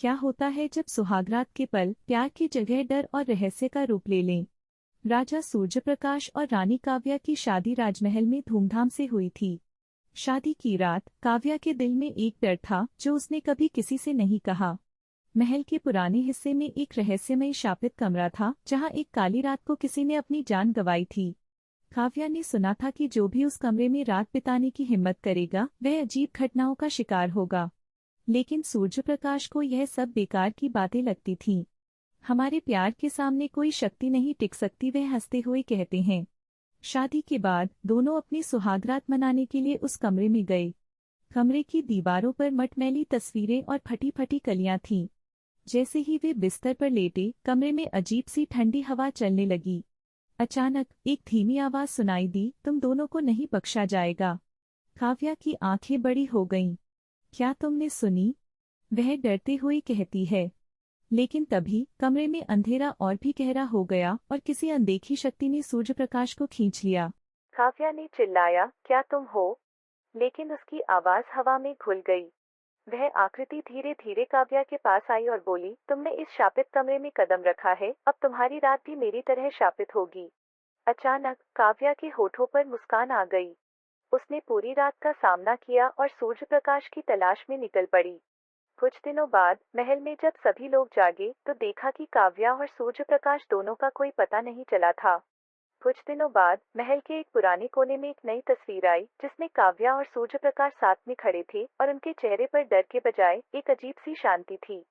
क्या होता है जब सुहागरात के पल प्यार की जगह डर और रहस्य का रूप ले लें। राजा सूर्यप्रकाश और रानी काव्या की शादी राजमहल में धूमधाम से हुई थी। शादी की रात काव्या के दिल में एक डर था जो उसने कभी किसी से नहीं कहा। महल के पुराने हिस्से में एक रहस्यमय शापित कमरा था जहां एक काली रात को किसी ने अपनी जान गंवाई थी। काव्या ने सुना था कि जो भी उस कमरे में रात बिताने की हिम्मत करेगा वह अजीब घटनाओं का शिकार होगा। लेकिन सूर्यप्रकाश को यह सब बेकार की बातें लगती थीं। हमारे प्यार के सामने कोई शक्ति नहीं टिक सकती, वह हंसते हुए कहते हैं। शादी के बाद दोनों अपनी सुहागरात मनाने के लिए उस कमरे में गए। कमरे की दीवारों पर मटमैली तस्वीरें और फटी फटी कलियां थीं। जैसे ही वे बिस्तर पर लेटे कमरे में अजीब सी ठंडी हवा चलने लगी। अचानक एक धीमी आवाज सुनाई दी, तुम दोनों को नहीं बख्शा जाएगा। काव्या की आंखें बड़ी हो गईं। क्या तुमने सुनी? वह डरते हुए कहती है। लेकिन तभी कमरे में अंधेरा और भी गहरा हो गया और किसी अनदेखी शक्ति ने सूर्यप्रकाश को खींच लिया। काव्या ने चिल्लाया, क्या तुम हो? लेकिन उसकी आवाज हवा में घुल गई। वह आकृति धीरे धीरे काव्या के पास आई और बोली, तुमने इस शापित कमरे में कदम रखा है, अब तुम्हारी रात भी मेरी तरह शापित होगी। अचानक काव्या के होठों पर मुस्कान आ गई। उसने पूरी रात का सामना किया और सूर्यप्रकाश की तलाश में निकल पड़ी। कुछ दिनों बाद महल में जब सभी लोग जागे तो देखा कि काव्या और सूर्यप्रकाश दोनों का कोई पता नहीं चला था। कुछ दिनों बाद महल के एक पुराने कोने में एक नई तस्वीर आई जिसमें काव्या और सूर्यप्रकाश साथ में खड़े थे और उनके चेहरे पर डर के बजाय एक अजीब सी शांति थी।